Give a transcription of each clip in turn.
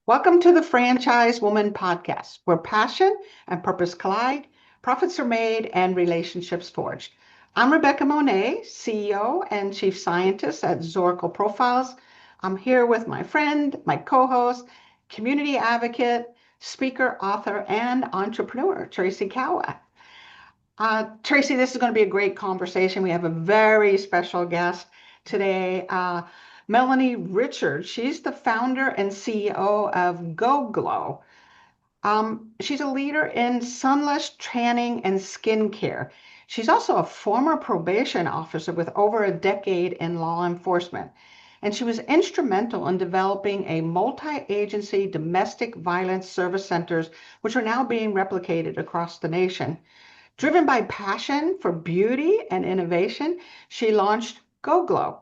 Welcome to the Franchise Woman Podcast, where passion and purpose collide, profits are made, and relationships forged. I'm Rebecca Monet, CEO and Chief Scientist at Zoracle Profiles. I'm here with my friend, my co-host, community advocate, speaker, author, and entrepreneur, Tracy Kawa. Tracy, this is going to be a great conversation. We have a very special guest today, Melanie Richards. She's the founder and CEO of GoGlow. She's a leader in sunless tanning and skincare. She's also a former probation officer with over a decade in law enforcement. And she was instrumental in developing a multi-agency domestic violence service centers, which are now being replicated across the nation. Driven by passion for beauty and innovation, she launched GoGlow,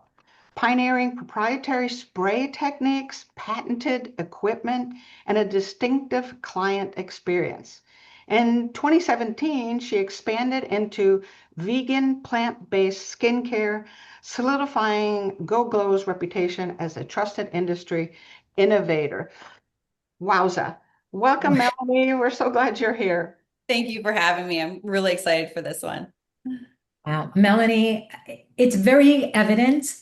pioneering proprietary spray techniques, patented equipment, and a distinctive client experience. In 2017, she expanded into vegan plant-based skincare, solidifying GoGlow's reputation as a trusted industry innovator. Wowza. Welcome, Melanie. We're so glad you're here. Thank you for having me. I'm really excited for this one. Wow, Melanie, it's very evident,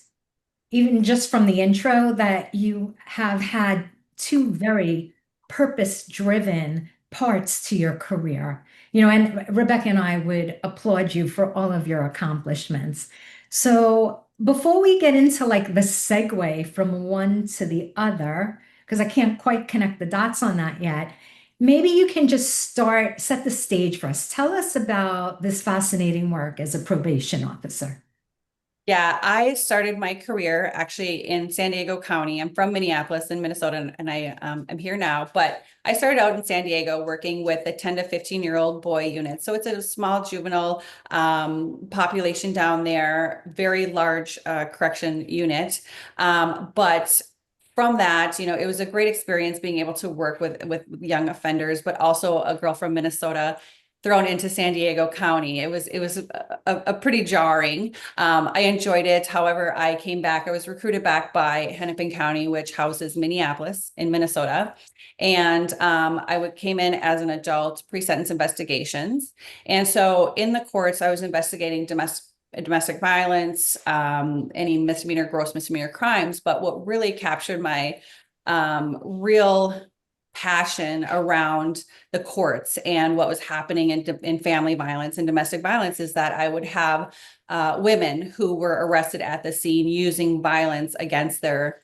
even just from the intro, that you have had two very purpose-driven parts to your career. And Rebecca and I would applaud you for all of your accomplishments. So before we get into like the segue from one to the other, because I can't quite connect the dots on that yet, maybe you can just set the stage for us. Tell us about this fascinating work as a probation officer. Yeah, I started my career actually in San Diego County. I'm from Minneapolis in Minnesota, and I am here now. But I started out in San Diego working with the 10 to 15-year-old boy unit. So it's a small juvenile population down there, very large correction unit. But from that, it was a great experience being able to work with young offenders, but also a girl from Minnesota thrown into San Diego County. It was a pretty jarring. I enjoyed it. However, I came back. I was recruited back by Hennepin County, which houses Minneapolis in Minnesota. And came in as an adult pre-sentence investigations. And so in the courts, I was investigating domestic violence, any misdemeanor, gross misdemeanor crimes. But what really captured my real passion around the courts and what was happening in family violence and domestic violence is that I would have women who were arrested at the scene using violence against their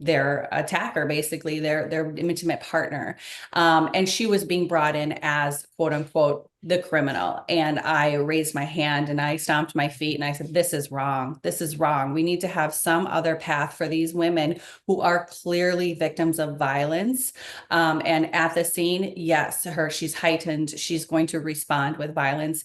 attacker, basically their intimate partner. And she was being brought in as quote unquote the criminal. And I raised my hand and I stomped my feet and I said, this is wrong. This is wrong. We need to have some other path for these women who are clearly victims of violence. And at the scene, yes, she's heightened. She's going to respond with violence.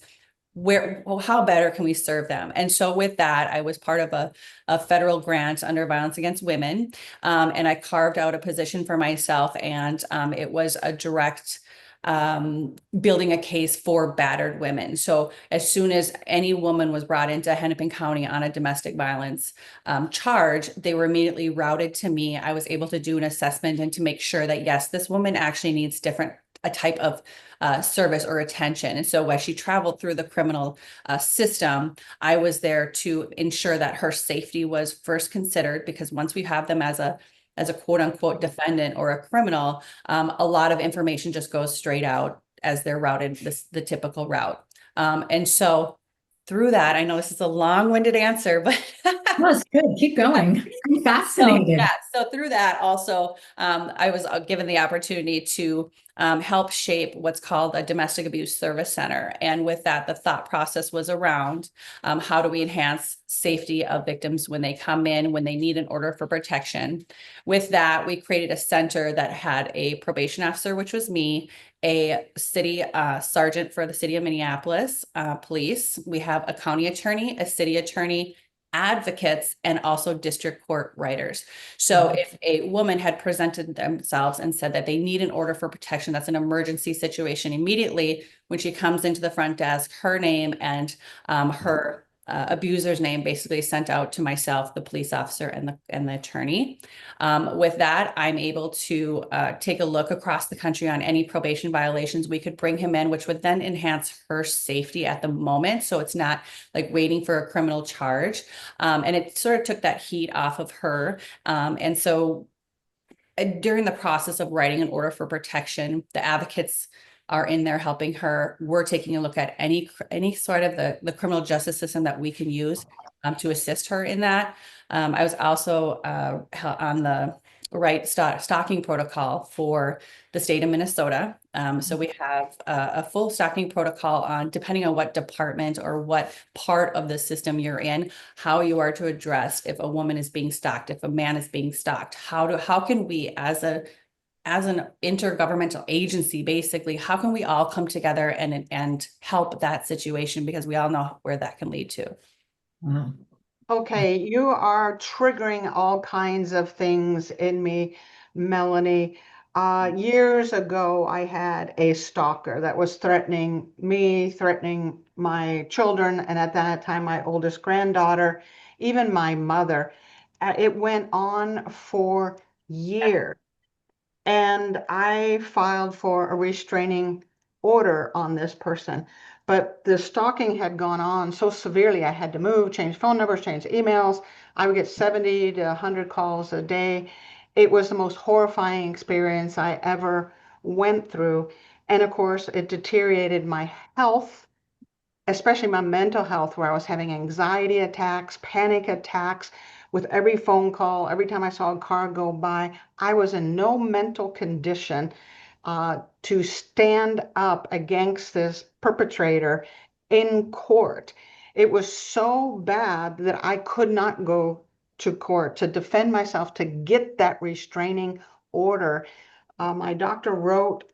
How better can we serve them? And so with that, I was part of a federal grant under violence against women. And I carved out a position for myself, and it was a direct building a case for battered women. So as soon as any woman was brought into Hennepin County on a domestic violence charge, they were immediately routed to me. I was able to do an assessment and to make sure that, yes, this woman actually needs a type of service or attention. And so as she traveled through the criminal system, I was there to ensure that her safety was first considered, because once we have them as a quote unquote defendant or a criminal, a lot of information just goes straight out as they're routed the typical route. And so through that, I know this is a long-winded answer, but No, it's good. Keep going. I'm fascinated. So through that also, I was given the opportunity to help shape what's called a domestic abuse service center. And with that, the thought process was around how do we enhance safety of victims when they come in, when they need an order for protection. With that, we created a center that had a probation officer, which was me, a city sergeant for the city of Minneapolis police. We have a county attorney, a city attorney, advocates, and also district court writers. So if a woman had presented themselves and said that they need an order for protection, that's an emergency situation, immediately when she comes into the front desk, her name and her abuser's name basically sent out to myself, the police officer, and the attorney. With that, I'm able to take a look across the country on any probation violations we could bring him in, which would then enhance her safety at the moment. So it's not like waiting for a criminal charge. And it sort of took that heat off of her. And so during the process of writing an order for protection, the advocates are in there helping her. We're taking a look at any sort of the criminal justice system that we can use to assist her in that. I was also on the stalking protocol for the state of Minnesota. So we have a full stalking protocol on, depending on what department or what part of the system you're in, how you are to address if a woman is being stalked, if a man is being stalked. How can we, as an intergovernmental agency, basically, how can we all come together and help that situation, because we all know where that can lead to. Wow. Okay, you are triggering all kinds of things in me, Melanie. Years ago, I had a stalker that was threatening me, threatening my children, and at that time, my oldest granddaughter, even my mother. It went on for years. And I filed for a restraining order on this person. But the stalking had gone on so severely, I had to move, change phone numbers, change emails. I would get 70 to 100 calls a day. It was the most horrifying experience I ever went through. And of course, it deteriorated my health, especially my mental health, where I was having anxiety attacks, panic attacks with every phone call. Every time I saw a car go by, I was in no mental condition to stand up against this perpetrator in court. It was so bad that I could not go to court to defend myself, to get that restraining order. My doctor wrote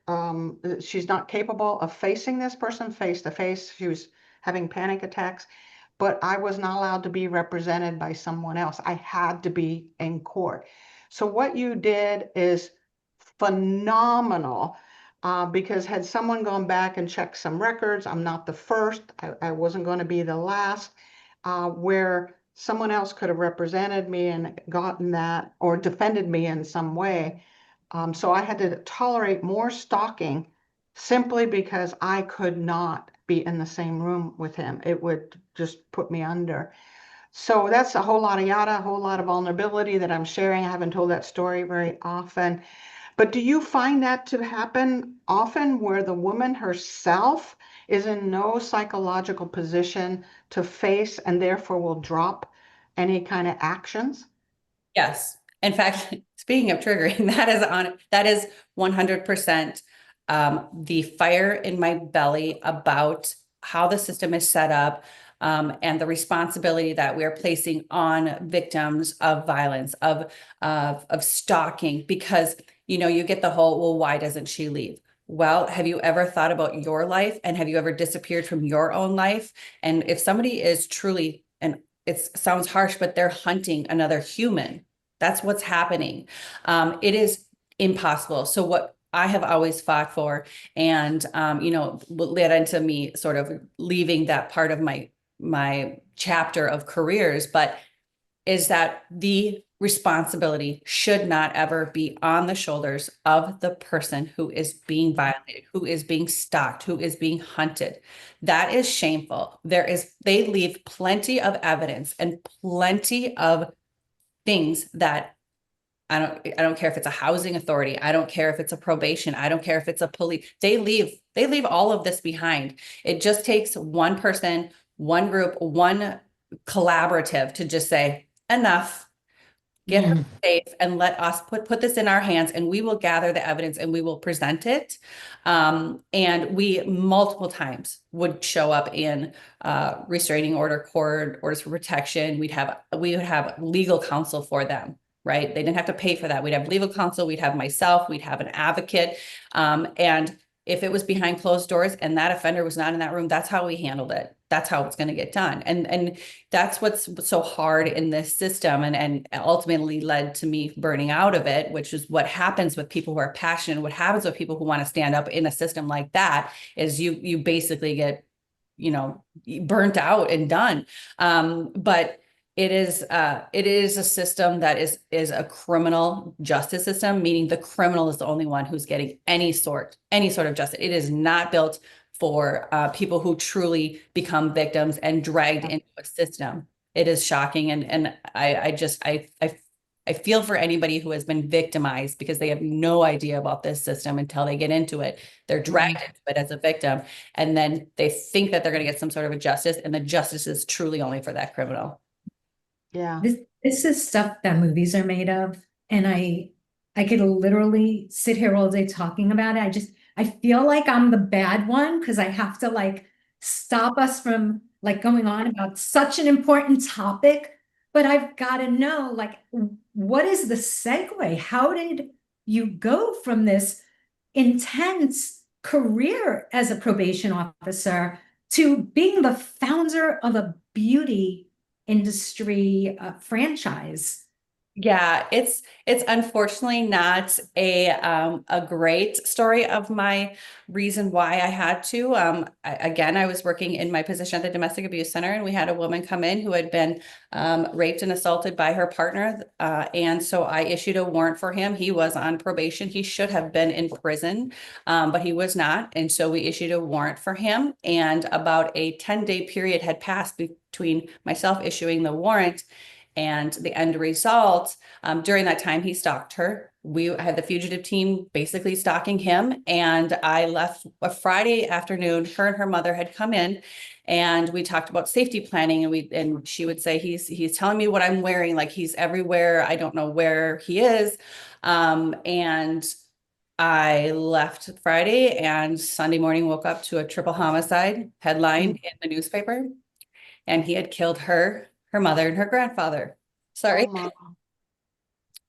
she's not capable of facing this person face to face. She was having panic attacks, but I was not allowed to be represented by someone else. I had to be in court. So what you did is phenomenal, because had someone gone back and checked some records, I'm not the first, I wasn't going to be the last, where someone else could have represented me and gotten that or defended me in some way. So I had to tolerate more stalking simply because I could not be in the same room with him. It would just put me under. So that's a whole lot of yada, a whole lot of vulnerability that I'm sharing. I haven't told that story very often. But do you find that to happen often, where the woman herself is in no psychological position to face and therefore will drop any kind of actions? Yes. In fact, speaking of triggering, that is 100% the fire in my belly about how the system is set up, and the responsibility that we are placing on victims of violence, of stalking, because you get the whole, well, why doesn't she leave? Well, have you ever thought about your life, and have you ever disappeared from your own life? And if somebody is truly, and it sounds harsh, but they're hunting another human, that's what's happening. It is impossible. So what I have always fought for, and what led into me sort of leaving that part of my chapter of careers, but is that the responsibility should not ever be on the shoulders of the person who is being violated, who is being stalked, who is being hunted. That is shameful. They leave plenty of evidence and plenty of things that I don't care if it's a housing authority. I don't care if it's a probation. I don't care if it's a police. They leave all of this behind. It just takes one person, one group, one collaborative to just say, enough, get her safe, and let us put this in our hands, and we will gather the evidence and we will present it. And we multiple times would show up in restraining order court, orders for protection. We would have legal counsel for them, right? They didn't have to pay for that. We'd have legal counsel, we'd have myself, we'd have an advocate. And if it was behind closed doors and that offender was not in that room, that's how we handled it. That's how it's going to get done. And that's what's so hard in this system, and ultimately led to me burning out of it, which is what happens with people who are passionate. What happens with people who want to stand up in a system like that is you basically get burnt out and done. But it is a system that is a criminal justice system, meaning the criminal is the only one who's getting any sort of justice. It is not built for people who truly become victims and dragged into a system. It is shocking, and I feel for anybody who has been victimized because they have no idea about this system until they get into it. They're dragged into it as a victim, and then they think that they're going to get some sort of a justice, and the justice is truly only for that criminal. Yeah. This is stuff that movies are made of, and I could literally sit here all day talking about it. I feel like I'm the bad one because I have to like stop us from like going on about such an important topic. But I've got to know, like, what is the segue? How did you go from this intense career as a probation officer to being the founder of a beauty industry franchise? Yeah, it's unfortunately not a great story of my reason why I had to. I was working in my position at the domestic abuse center, and we had a woman come in who had been raped and assaulted by her partner. And so I issued a warrant for him. He was on probation. He should have been in prison, but he was not. And so we issued a warrant for him. And about a 10-day period had passed between myself issuing the warrant and the end result. During that time, he stalked her. We had the fugitive team basically stalking him. And I left a Friday afternoon. Her and her mother had come in, and we talked about safety planning. And she would say, he's telling me what I'm wearing. Like, he's everywhere. I don't know where he is. And I left Friday, and Sunday morning woke up to a triple homicide headline in the newspaper. And he had killed her mother, and her grandfather. Sorry.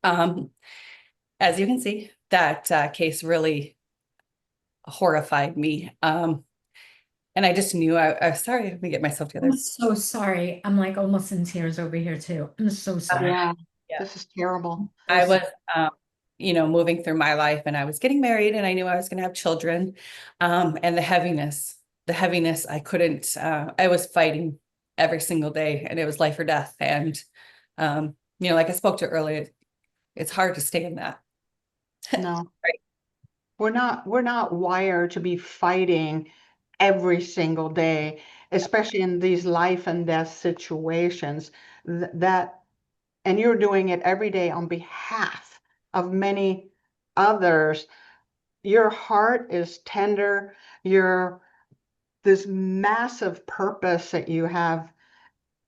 As you can see, that case really horrified me. And I just knew I was sorry. Let me get myself together. I'm so sorry. I'm like almost in tears over here too. I'm so sorry. Yeah. Yeah. This is terrible. I was, moving through my life, and I was getting married, and I knew I was going to have children. And the heaviness, I couldn't, I was fighting every single day, and it was life or death. And, like I spoke to earlier, it's hard to stay in that. No, Right. we're not wired to be fighting every single day, especially in these life and death situations. And you're doing it every day on behalf of many others. Your heart is tender. This massive purpose that you have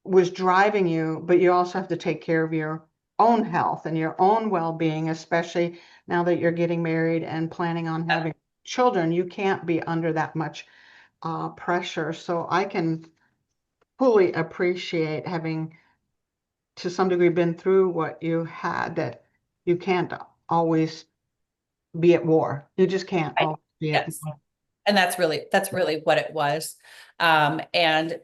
was driving you, but you also have to take care of your own health and your own well-being, especially now that you're getting married and planning on having children. You can't be under that much pressure. So I can fully appreciate having, to some degree, been through what you had, that you can't always be at war. You just can't always be at war. And that's really what it was. And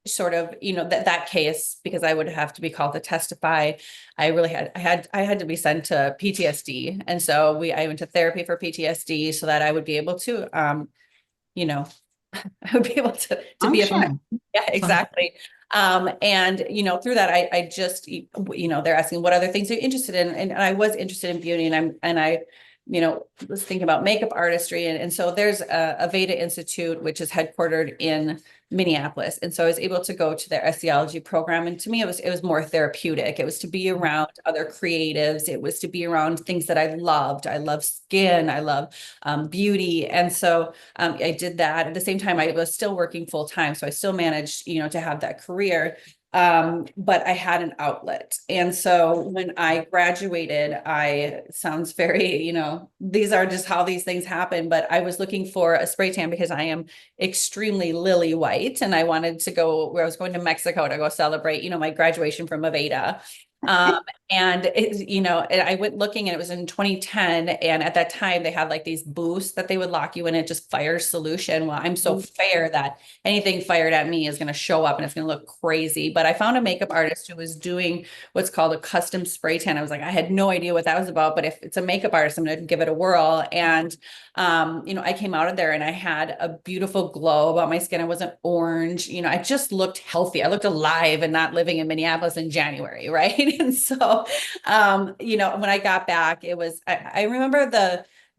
sort of, that case, because I would have to be called to testify, I had to be sent to PTSD. And so I went to therapy for PTSD so that I would be able to, I would be able to be a, yeah, exactly. And, through that, I just, they're asking what other things are you interested in? And I was interested in beauty, and I was thinking about makeup artistry. And so there's a Veda Institute, which is headquartered in Minneapolis. And so I was able to go to their estheology program. And to me, it was more therapeutic. It was to be around other creatives. It was to be around things that I loved. I love skin. I love beauty. And so I did that. At the same time, I was still working full time. So I still managed, to have that career. But I had an outlet. And so when I graduated, sounds very, these are just how these things happen, but I was looking for a spray tan because I am extremely lily white, and I wanted to go where I was going to Mexico to go celebrate, my graduation from Aveda. And I went looking, and it was in 2010. And at that time they had like these booths that they would lock you in. It just fire solution. Well, I'm so fair that anything fired at me is going to show up and it's going to look crazy. But I found a makeup artist who was doing what's called a custom spray tan. I was like, I had no idea what that was about, but if it's a makeup artist, I'm going to give it a whirl. And, I came out of there and I had a beautiful glow about my skin. I wasn't orange. I just looked healthy. I looked alive and not living in Minneapolis in January. Right. And so, when I got back, I remember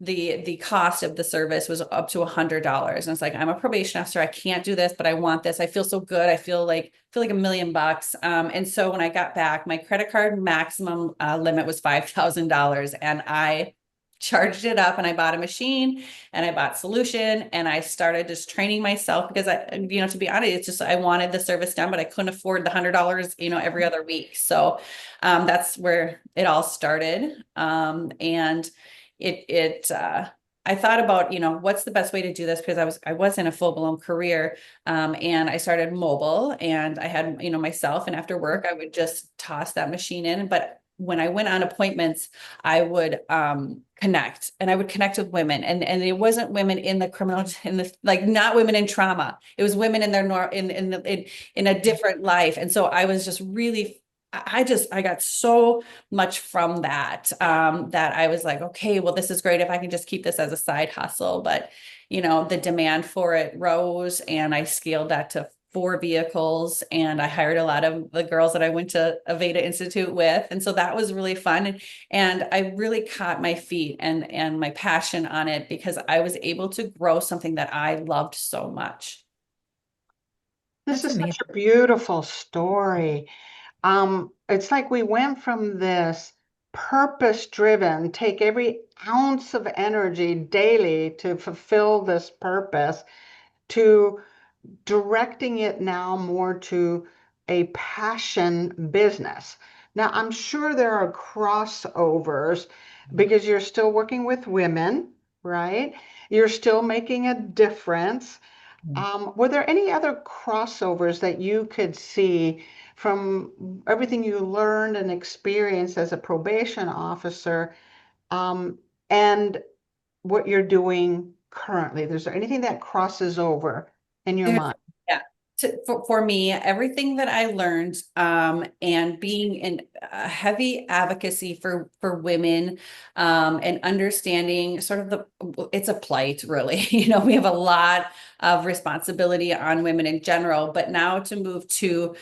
the cost of the service was up to $100. And it's like, I'm a probation officer. I can't do this, but I want this. I feel so good. I feel like $1,000,000. And so when I got back, my credit card maximum limit was $5,000, and I charged it up, and I bought a machine, and I bought solution, and I started just training myself because to be honest, it's just, I wanted the service done, but I couldn't afford the $100, every other week. So, that's where it all started. And I thought about, what's the best way to do this? Because I was in a full blown career. And I started mobile, and I had, myself, and after work, I would just toss that machine in. But when I went on appointments, I would, connect, and I would connect with women, and it wasn't women in the criminal, not women in trauma. It was women in their in a different life. And so I was just really, I got so much from that, that I was like, okay, well, this is great if I can just keep this as a side hustle. But, the demand for it rose, and I scaled that to 4 vehicles, and I hired a lot of the girls that I went to Aveda Institute with. And so that was really fun. And I really caught my feet and my passion on it, because I was able to grow something that I loved so much. This That's is amazing. such a beautiful story. It's like we went from this purpose driven, take every ounce of energy daily to fulfill this purpose, to directing it now more to a passion business. Now, I'm sure there are crossovers because you're still working with women, right? You're still making a difference. Were there any other crossovers that you could see from everything you learned and experienced as a probation officer, and what you're doing currently? Is there anything that crosses over in your mind? Yeah. For me, everything that I learned, and being in a heavy advocacy for women, and understanding sort of it's a plight, really. We have a lot of responsibility on women in general, but now to move to,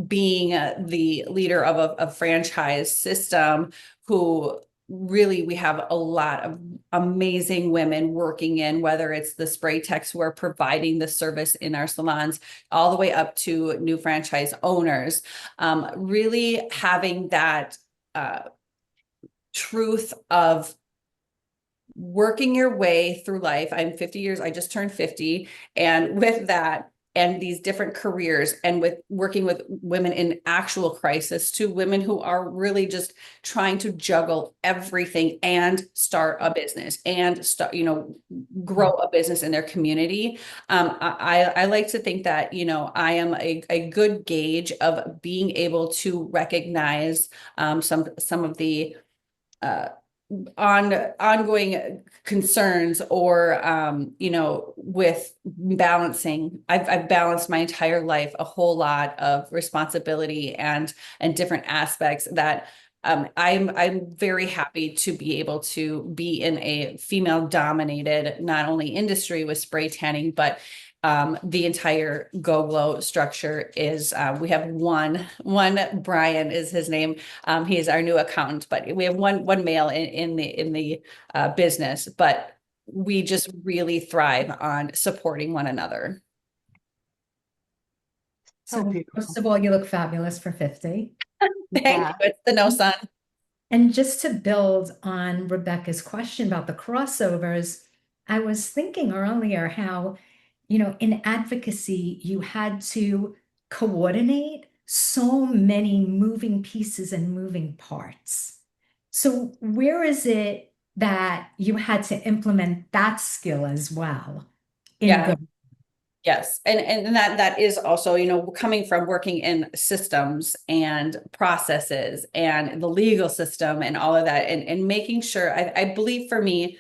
being the leader of a franchise system, who really, we have a lot of amazing women working in, whether it's the spray techs who are providing the service in our salons, all the way up to new franchise owners. Really having that truth of working your way through life. I'm 50 years, I just turned 50. And with that, and these different careers, and with working with women in actual crisis, to women who are really just trying to juggle everything and start a business and grow a business in their community. I like to think that, I am a good gauge of being able to recognize, some of the, ongoing concerns, or with balancing. I've balanced my entire life, a whole lot of responsibility and different aspects that, I'm very happy to be able to be in a female dominated, not only industry with spray tanning, but the entire GoGlow structure is, we have one, Brian is his name. He is our new accountant, but we have one male in the business, but we just really thrive on supporting one another. So So beautiful. first of all, you look fabulous for 50. Thank you. It's the no sun. And just to build on Rebecca's question about the crossovers, I was thinking earlier how, in advocacy, you had to coordinate so many moving pieces and moving parts. So where is it that you had to implement that skill as well in Yeah. Go? Yes. And that is also, coming from working in systems and processes and the legal system and all of that, and making sure, I believe for me,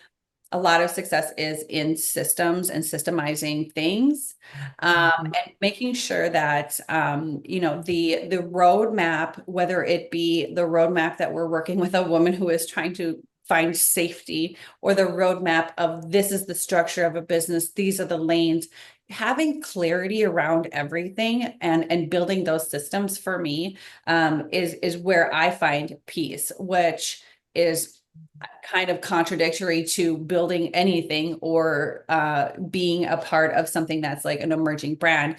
a lot of success is in systems and systemizing things, and making sure that, the roadmap, whether it be the roadmap that we're working with a woman who is trying to find safety, or the roadmap of this is the structure of a business, these are the lanes, having clarity around everything and building those systems for me, is where I find peace, which is kind of contradictory to building anything, or being a part of something that's like an emerging brand.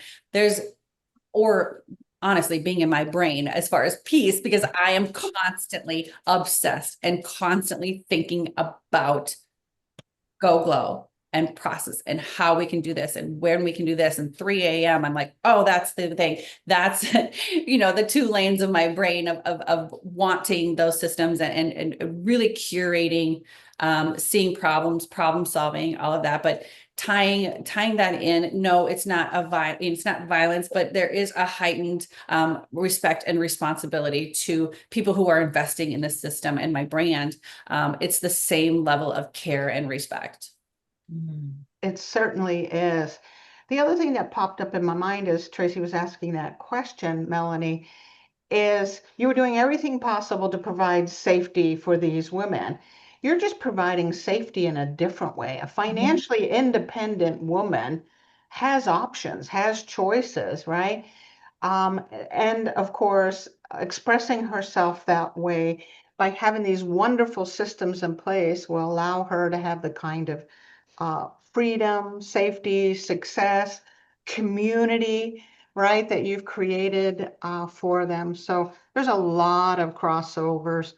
Or honestly, being in my brain as far as peace, because I am constantly obsessed and constantly thinking about GoGlow and process and how we can do this and when we can do this. And 3 a.m. I'm like, oh, that's the thing. That's, the two lanes of my brain of wanting those systems and really curating, seeing problems, problem solving, all of that. But tying that in, no, it's not it's not violence, but there is a heightened respect and responsibility to people who are investing in the system and my brand. It's the same level of care and respect. It certainly is. The other thing that popped up in my mind as Tracy was asking that question, Melanie, is you were doing everything possible to provide safety for these women. You're just providing safety in a different way. A financially independent woman has options, has choices, right? And of course, expressing herself that way by having these wonderful systems in place will allow her to have the kind of freedom, safety, success, community, right, that you've created for them. So there's a lot of crossovers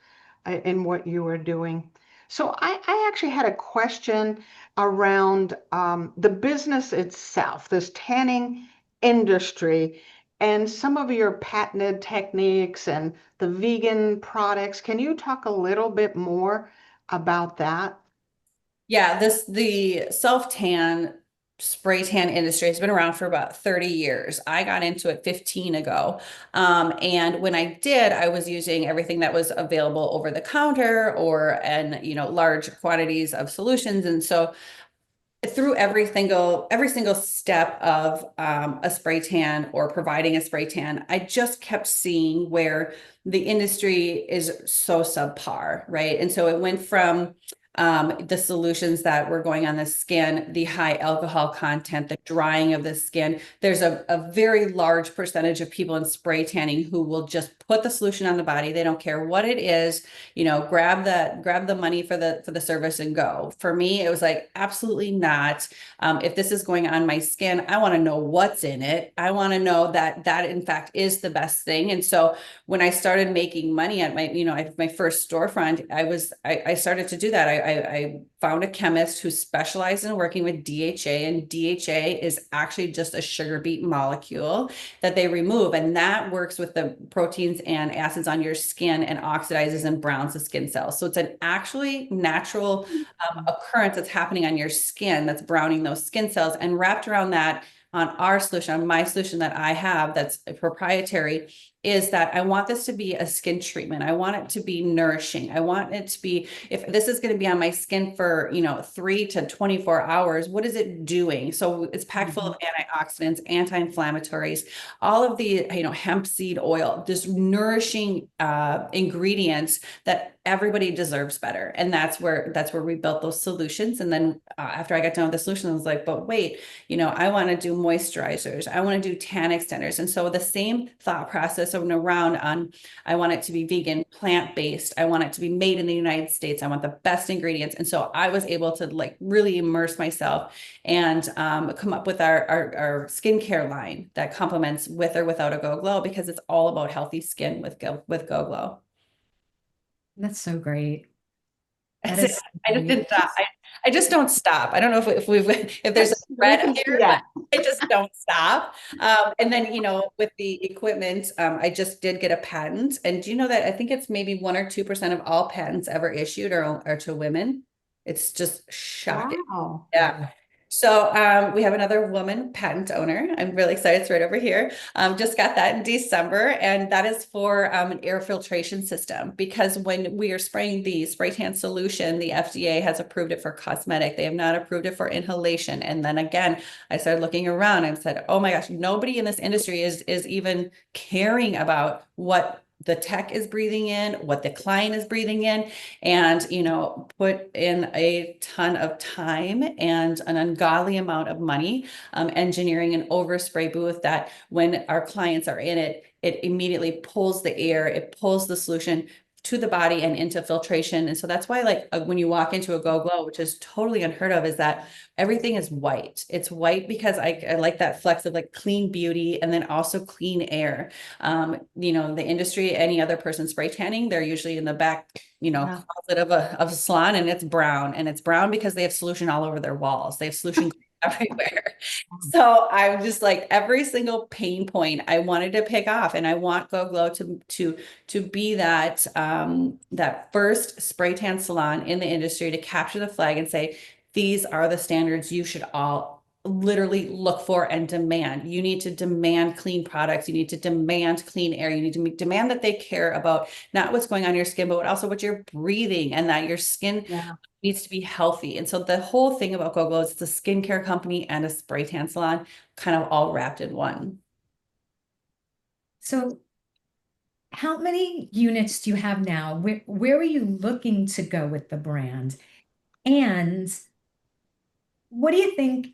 in what you are doing. So I actually had a question around the business itself, this tanning industry, and some of your patented techniques and the vegan products. Can you talk a little bit more about that? Yeah, the self-tan spray tan industry has been around for about 30 years. I got into it 15 ago. And when I did, I was using everything that was available over the counter, large quantities of solutions. And so through every single step of a spray tan or providing a spray tan, I just kept seeing where the industry is so subpar, right? And so it went from the solutions that were going on the skin, the high alcohol content, the drying of the skin. There's a very large percentage of people in spray tanning who will just put the solution on the body. They don't care what it is, grab the money for the service and go. For me, it was like, absolutely not. If this is going on my skin, I want to know what's in it. I want to know that in fact is the best thing. And so when I started making money at my first storefront, I started to do that. I found a chemist who specialized in working with DHA, and DHA is actually just a sugar beet molecule that they remove, and that works with the proteins and acids on your skin and oxidizes and browns the skin cells. So it's an actually natural occurrence that's happening on your skin that's browning those skin cells. And wrapped around that, on our solution, on my solution that I have that's proprietary, is that I want this to be a skin treatment. I want it to be nourishing. I want it to be, if this is going to be on my skin for, 3 to 24 hours, what is it doing? So it's packed full of antioxidants, anti-inflammatories, all of the, hemp seed oil, just nourishing ingredients that everybody deserves better. And that's where we built those solutions. And then after I got done with the solution, I was like, but wait, I want to do moisturizers. I want to do tan extenders. And so the same thought process around on, I want it to be vegan, plant-based. I want it to be made in the United States. I want the best ingredients. And so I was able to really immerse myself and come up with our skincare line that complements with or without a GoGlow, because it's all about healthy skin with GoGlow. That's so great. That That's is it. so I just great. didn't stop. I just don't stop. I don't know if there's a thread here, but I just don't stop. And then, with the equipment, I just did get a patent. And do you know that I think it's maybe 1 or 2% of all patents ever issued are to women? It's just shocking. Wow. Yeah. So we have another woman patent owner. I'm really excited. It's right over here. Just got that in December, and that is for an air filtration system, because when we are spraying the spray tan solution, the FDA has approved it for cosmetic. They have not approved it for inhalation. And then again, I started looking around and said, oh my gosh, nobody in this industry is even caring about what the tech is breathing in, what the client is breathing in, and, put in a ton of time and an ungodly amount of money, engineering an overspray booth that when our clients are in it, it immediately pulls the air, it pulls the solution to the body and into filtration. And so that's why, like, when you walk into a GoGlow, which is totally unheard of, is that everything is white. It's white because I like that flex of like clean beauty and then also clean air. The industry, any other person spray tanning, they're usually in the back, closet of a salon, and it's brown. And it's brown because they have solution all over their walls. They have solution everywhere. So I'm just like, every single pain point I wanted to pick off, and I want GoGlow to be that that first spray tan salon in the industry to capture the flag and say, these are the standards you should all literally look for and demand. You need to demand clean products. You need to demand clean air. You need to demand that they care about not what's going on in your skin, but also what you're breathing, and that your skin needs to be healthy. And so the whole thing about GoGlow is it's a skincare company and a spray tan salon, kind of all wrapped in one. So how many units do you have now? Where are you looking to go with the brand? And what do you think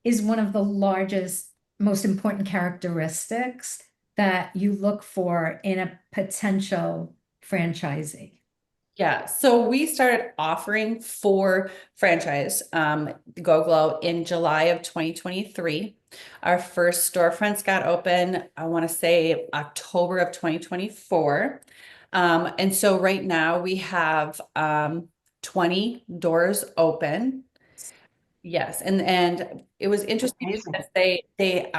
is one of the largest, most important characteristics that you look for in a potential franchisee? Yeah, so we started offering for franchise GoGlow in July of 2023. Our first storefronts got open, I want to say October of 2024. And so right now we have 20 doors open. Yes, and it was interesting because they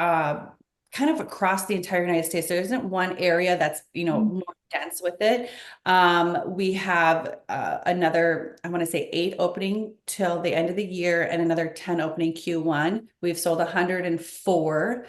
kind of across the entire United States, there isn't one area that's more dense with it. We have another, I want to say 8 opening till the end of the year, and another 10 opening Q1. We've sold 104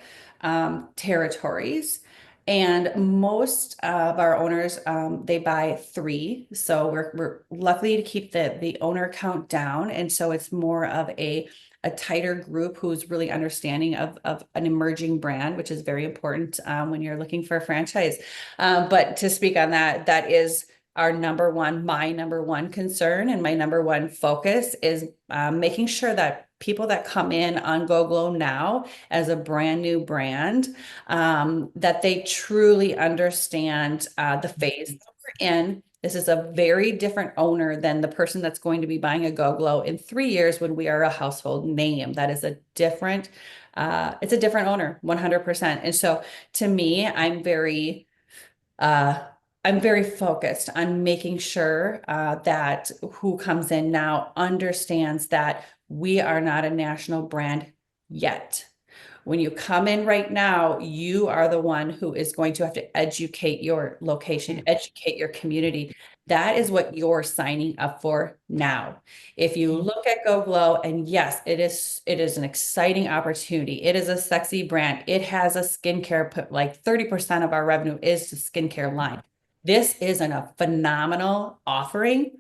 territories. And most of our owners, they buy 3. So we're lucky to keep the owner count down. And so it's more of a tighter group who's really understanding of an emerging brand, which is very important when you're looking for a franchise. But to speak on that, that is my number one concern, and my number one focus is making sure that people that come in on GoGlow now as a brand new brand, that they truly understand the phase that we're in. This is a very different owner than the person that's going to be buying a GoGlow in 3 years when we are a household name. That is a different, it's a different owner, 100%. And so to me, I'm very focused on making sure that who comes in now understands that we are not a national brand yet. When you come in right now, you are the one who is going to have to educate your location, educate your community. That is what you're signing up for now. If you look at GoGlow, and yes, it is an exciting opportunity. It is a sexy brand. It has a skincare, like 30% of our revenue is the skincare line. This isn't a phenomenal offering.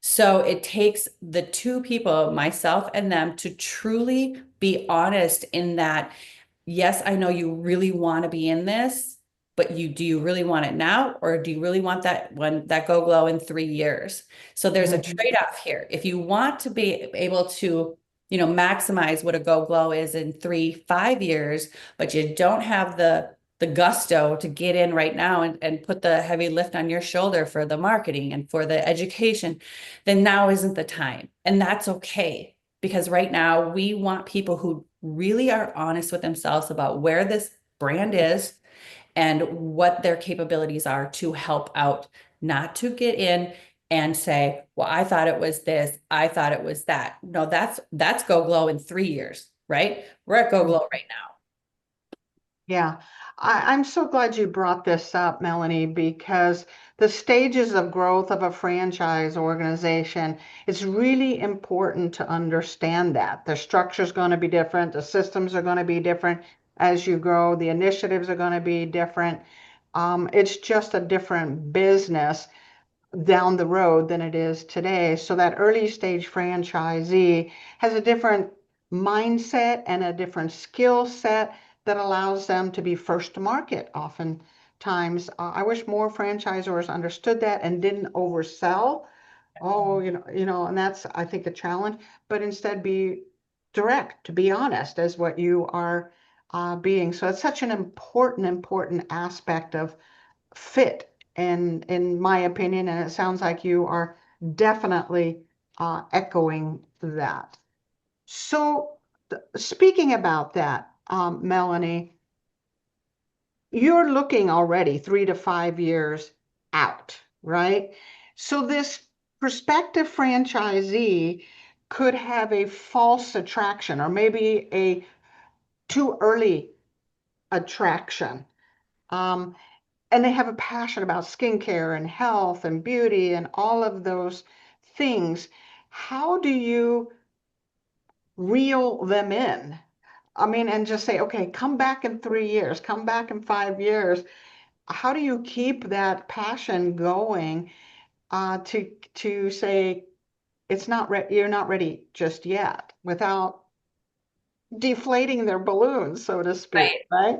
So it takes the 2 people, myself and them, to truly be honest in that, yes, I know you really want to be in this, but do you really want it now? Or do you really want that GoGlow in 3 years? So there's a trade-off here. If you want to be able to, maximize what a GoGlow is in 3-5 years, but you don't have the gusto to get in right now and put the heavy lift on your shoulder for the marketing and for the education, then now isn't the time. And that's okay, because right now we want people who really are honest with themselves about where this brand is and what their capabilities are to help out, not to get in and say, well, I thought it was this, I thought it was that. No, that's GoGlow in 3 years, right? We're at GoGlow right now. Yeah, I'm so glad you brought this up, Melanie, because the stages of growth of a franchise organization, it's really important to understand that. The structure is going to be different, the systems are going to be different as you grow, the initiatives are going to be different. It's just a different business down the road than it is today. So that early stage franchisee has a different mindset and a different skill set that allows them to be first to market oftentimes. I wish more franchisors understood that and didn't oversell. Oh, and that's, I think, a challenge, but instead be direct, to be honest, as what you are being. So it's such an important aspect of fit, in my opinion, and it sounds like you are definitely echoing that. So, speaking about that, Melanie, you're looking already 3 to 5 years out, right? So this prospective franchisee could have a false attraction or maybe a too early attraction. Um, and they have a passion about skincare and health and beauty and all of those things. How do you reel them in? I mean, and just say, okay, come back in 3 years, come back in 5 years. How do you keep that passion going to say it's not you're not ready just yet without deflating their balloons, so to speak, Right. right?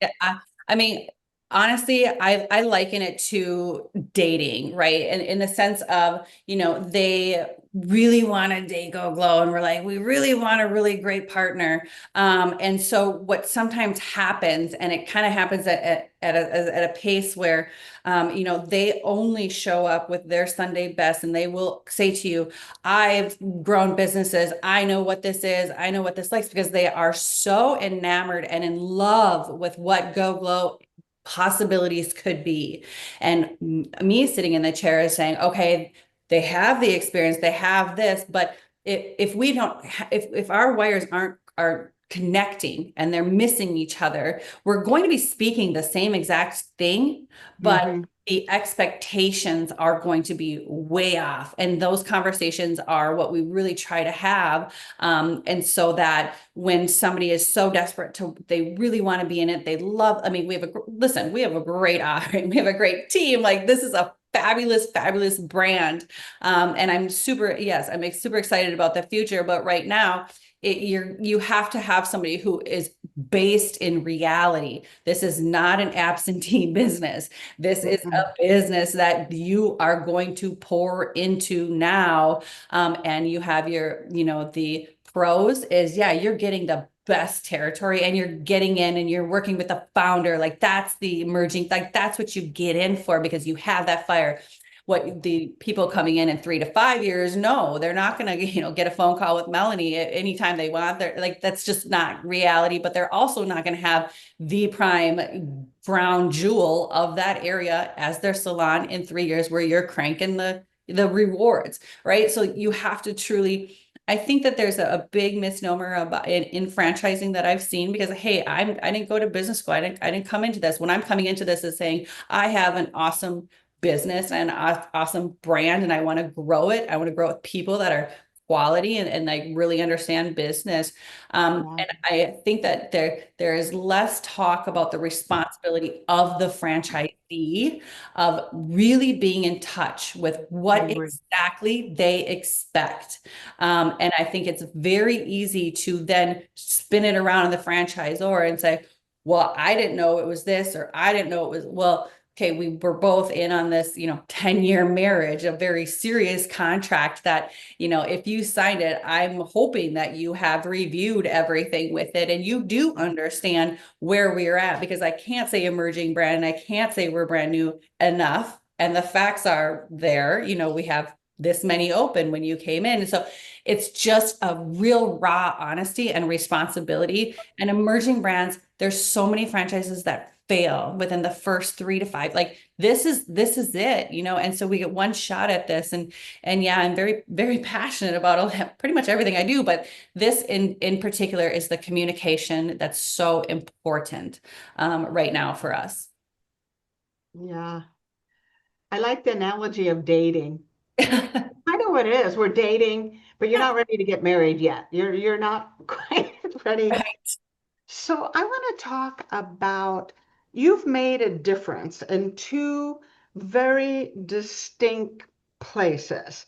Yeah, I mean, honestly, I liken it to dating, right? And in the sense of, they really want to date GoGlow, and we're like, we really want a really great partner. And so what sometimes happens, and it kind of happens at a pace where, they only show up with their Sunday best, and they will say to you, I've grown businesses. I know what this is. I know what this likes, because they are so enamored and in love with what GoGlow possibilities could be. And me sitting in the chair is saying, okay, they have the experience, they have this, but if we don't, if our wires aren't connecting and they're missing each other, we're going to be speaking the same exact thing, but Mm-hmm. the expectations are going to be way off. And those conversations are what we really try to have. And so that when somebody is so desperate they really want to be in it, they love, I mean, we have a great offering, we have a great team. Like, this is a fabulous brand. And I'm super excited about the future. But right now, you have to have somebody who is based in reality. This is not an absentee business. This is a business that you are going to pour into now. And you have the pros is, yeah, you're getting the best territory, and you're getting in and you're working with the founder. Like, that's the emerging, like, that's what you get in for, because you have that fire. What the people coming in 3 to 5 years, no, they're not going to, get a phone call with Melanie at anytime they want. They're like, that's just not reality. But they're also not going to have the prime crown jewel of that area as their salon in 3 years, where you're cranking the rewards, right? So you have to truly, I think that there's a big misnomer about in franchising that I've seen, because, hey, I didn't go to business school. I didn't come into this. When I'm coming into this is saying, I have an awesome business and awesome brand, and I want to grow it. I want to grow it with people that are quality and like really understand business. And I think that there is less talk about the responsibility of the franchisee of really being in touch with what exactly they expect. And I think it's very easy to then spin it around in the franchisor and say, well, I didn't know it was this, or I didn't know it was, well, okay, we were both in on this, 10-year marriage, a very serious contract that, if you signed it, I'm hoping that you have reviewed everything with it and you do understand where we're at, because I can't say emerging brand and I can't say we're brand new enough. And the facts are there, we have this many open when you came in. So it's just a real raw honesty and responsibility. And emerging brands, there's so many franchises that fail within the first 3 to 5. Like, this is it, you know, and so we get one shot at this. And yeah, I'm very, very passionate about pretty much everything I do, but this in particular is the communication that's so important right now for us. Yeah. I like the analogy of dating. I know what it is. We're dating, but you're not ready to get married yet. You're not quite ready. Right. So I want to talk about you've made a difference in two very distinct places.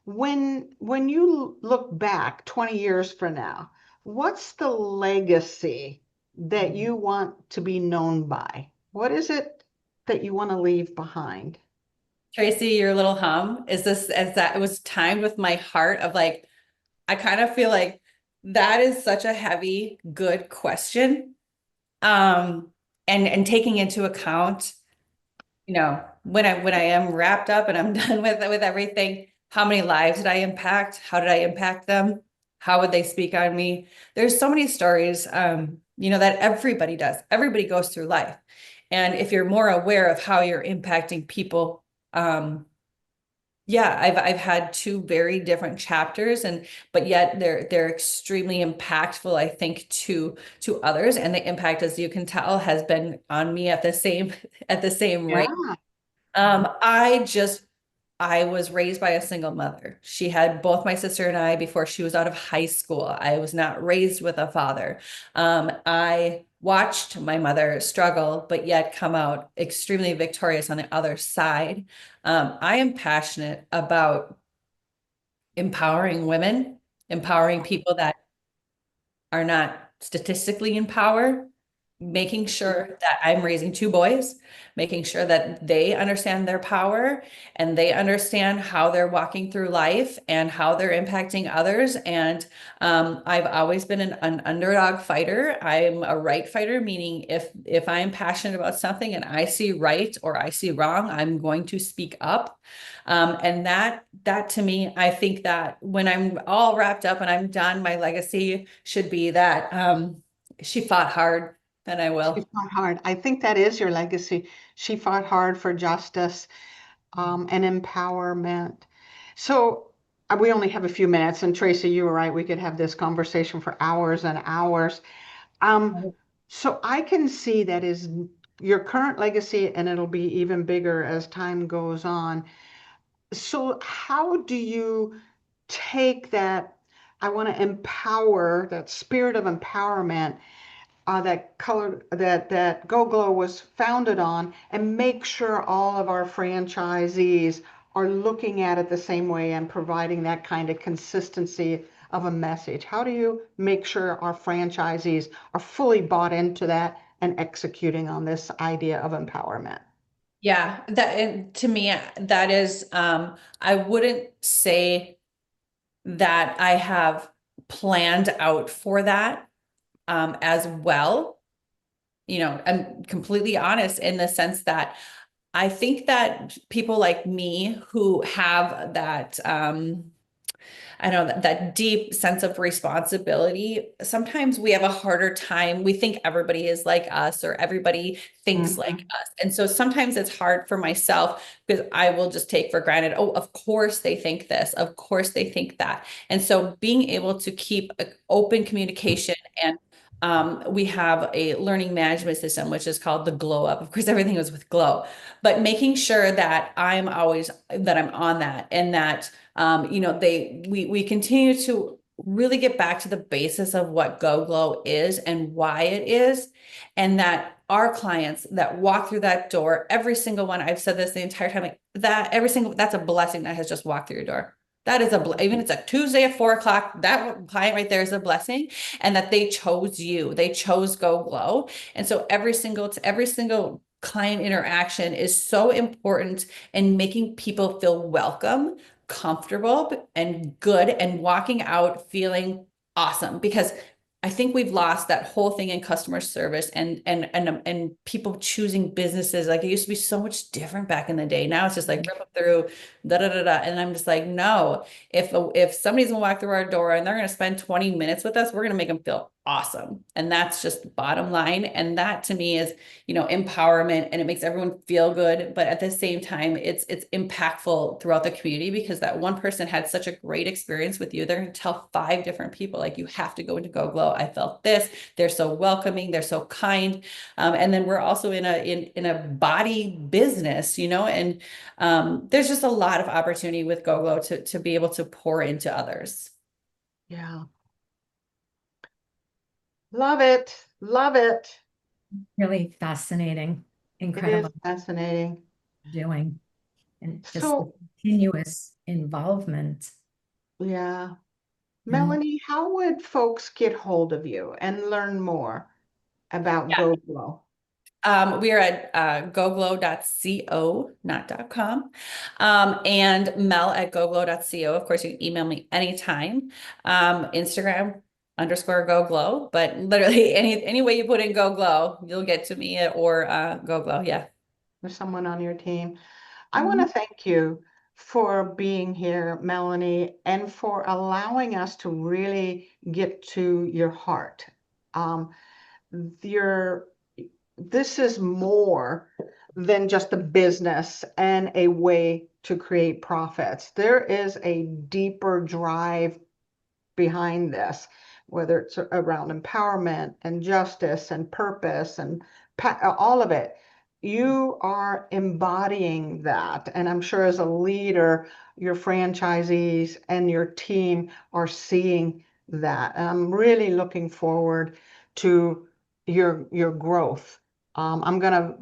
When you look back 20 years from now, what's the legacy that you want to be known by? What is it that you want to leave behind? Tracy, your little hum, is this as that it was timed with my heart of like, I kind of feel like that is such a heavy, good question. Um, and taking into account, you know, when I am wrapped up and I'm done with everything, how many lives did I impact? How did I impact them? How would they speak on me? There's so many stories, you know, that everybody does. Everybody goes through life. And if you're more aware of how you're impacting people, yeah, I've had two very different chapters, and but yet they're extremely impactful, I think, to others. And the impact, as you can tell, has been on me at the same at the same rate. Yeah. I just I was raised by a single mother. She had both my sister and I before she was out of high school. I was not raised with a father. I watched my mother struggle, but yet come out extremely victorious on the other side. I am passionate about empowering women, empowering people that are not statistically in power, making sure that I'm raising two boys, making sure that they understand their power and they understand how they're walking through life and how they're impacting others. And I've always been an underdog fighter. I'm a right fighter, meaning if I am passionate about something and I see right or I see wrong, I'm going to speak up. And that to me, I think that when I'm all wrapped up and I'm done, my legacy should be that she fought hard and I She will. fought hard. I think that is your legacy. She fought hard for justice, and empowerment. So we only have a few minutes, and Tracy, you were right. We could have this conversation for hours and hours. Um, so I can see that is your current legacy, and it'll be even bigger as time goes on. So how do you take that? I want to empower that spirit of empowerment that GoGlow was founded on, and make sure all of our franchisees are looking at it the same way and providing that kind of consistency of a message. How do you make sure our franchisees are fully bought into that and executing on this idea of empowerment? Yeah, that and to me, that is, I wouldn't say that I have planned out for that as well. You know, I'm completely honest in the sense that I think that people like me who have that I know that deep sense of responsibility. Sometimes we have a harder time. We think everybody is like us or everybody thinks like Mhm. us. And so sometimes it's hard for myself because I will just take for granted, oh, of course they think this, of course they think that. And so being able to keep open communication and we have a learning management system, which is called the Glow Up. Of course, everything was with Glow, but making sure that I'm always that I'm on that and that you know, we continue to really get back to the basis of what GoGlow is and why it is, and that our clients that walk through that door, every single one, I've said this the entire time, like that every single that's a blessing that has just walked through your door. That is even it's a Tuesday at 4 o'clock. That client right there is a blessing, and that they chose you. They chose GoGlow, and so every single client interaction is so important in making people feel welcome, comfortable and good and walking out feeling awesome because I think we've lost that whole thing in customer service and people choosing businesses. Like it used to be so much different back in the day. Now it's just like rip them through, da da da da. And I'm just like, no, if somebody's gonna walk through our door and they're gonna spend 20 minutes with us, we're gonna make them feel awesome. And that's just bottom line. And that to me is, empowerment, and it makes everyone feel good. But at the same time, it's impactful throughout the community, because that one person had such a great experience with you. They're going to tell 5 different people, like, you have to go into GoGlow. I felt this. They're so welcoming. They're so kind. And then we're also in a body business, and there's just a lot of opportunity with GoGlow to be able to pour into others. Yeah. Love it. Love it. Really fascinating, It is incredible fascinating. doing, and just the So, continuous involvement. yeah. And Melanie, how would folks get hold of you and learn more about Yeah. GoGlow? We are at goglow.co, not .com, and mel@goglow.co. Of course, you can email me anytime. Instagram _GoGlow, but literally any way you put in GoGlow, you'll get to me, or GoGlow. Yeah. There's someone on your team. I want to thank you for being here, Melanie, and for allowing us to really get to your heart. Um, this is more than just a business and a way to create profits. There is a deeper drive behind this, whether it's around empowerment and justice and purpose and all of it. You are embodying that. And I'm sure as a leader, your franchisees and your team are seeing that. And I'm really looking forward to your growth. I'm going to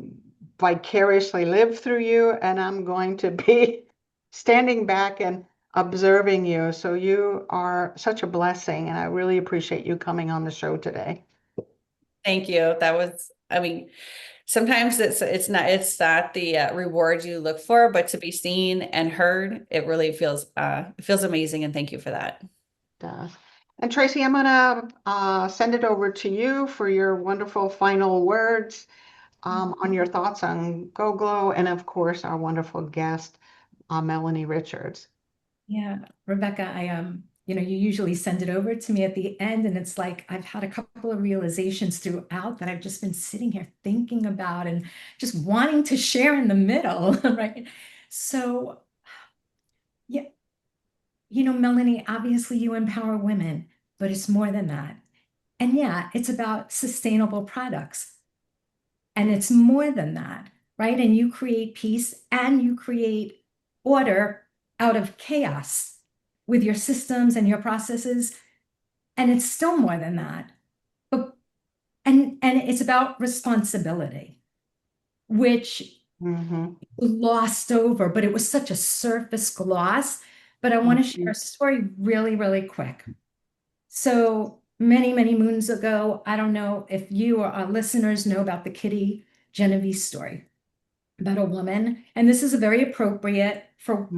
vicariously live through you, and I'm going to be standing back and observing you. So you are such a blessing, and I really appreciate you coming on the show today. Thank you. That was, sometimes it's not the reward you look for, but to be seen and heard, it really feels amazing. And thank you for that. And Tracy, I'm gonna send it over to you for your wonderful final words on your thoughts on GoGlow, and of course our wonderful guest, Melanie Richards. yeah, Rebecca, you usually send it over to me at the end, and it's like I've had a couple of realizations throughout that I've just been sitting here thinking about and just wanting to share in the middle, right? So, yeah, Melanie, obviously you empower women, but it's more than that. And yeah, it's about sustainable products. And it's more than that, right? And you create peace and you create order out of chaos with your systems and your processes. And it's still more than that. But and it's about responsibility, which glossed over, but it was such a surface gloss. But I want to share a story really, really quick. So many, many moons ago, I don't know if you or our listeners know about the Kitty Genovese story about a woman, and this is a very appropriate for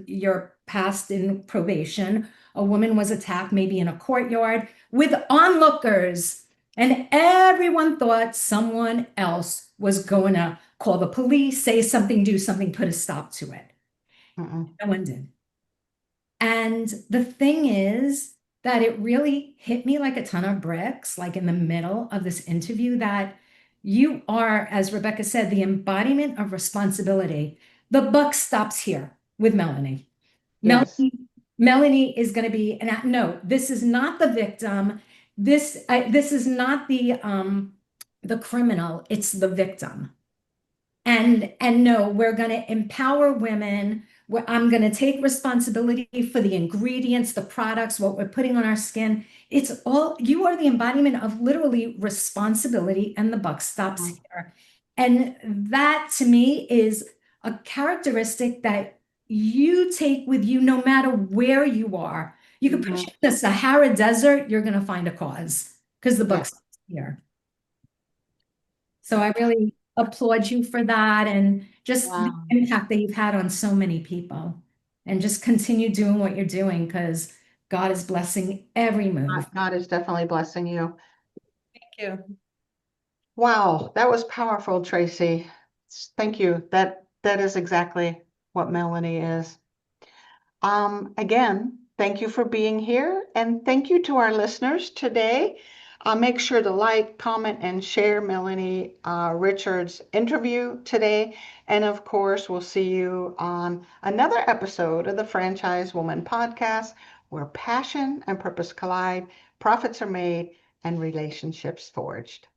your past in probation. A woman was attacked maybe in a courtyard with onlookers, and everyone thought someone else was going to call the police, say something, do something, put a stop to it. No one did. And the thing is that it really hit me like a ton of bricks, like in the middle of this interview, that you are, as Rebecca said, the embodiment of responsibility. The buck stops here with Melanie. Yes. Melanie is going to be, and no, this is not the victim. This is not the criminal. It's the victim. And no, we're going to empower women. I'm going to take responsibility for the ingredients, the products, what we're putting on our skin. It's all, you are the embodiment of literally responsibility, and the buck stops here. And that to me is a characteristic that you take with you no matter where you are. You could put you in the Sahara Desert, you're going to find a cause because the buck stops here. So I really applaud you for that, and just the impact that you've had on so many people, and just continue doing what you're doing, because God is blessing every move. God is definitely blessing you. Thank you. Wow, that was powerful, Tracy. Thank you. That is exactly what Melanie is. Again, Thank you for being here, and thank you to our listeners today. Make sure to like, comment, and share Melanie Richards' interview today. And of course, we'll see you on another episode of the Franchise Woman podcast, where passion and purpose collide, profits are made, and relationships forged.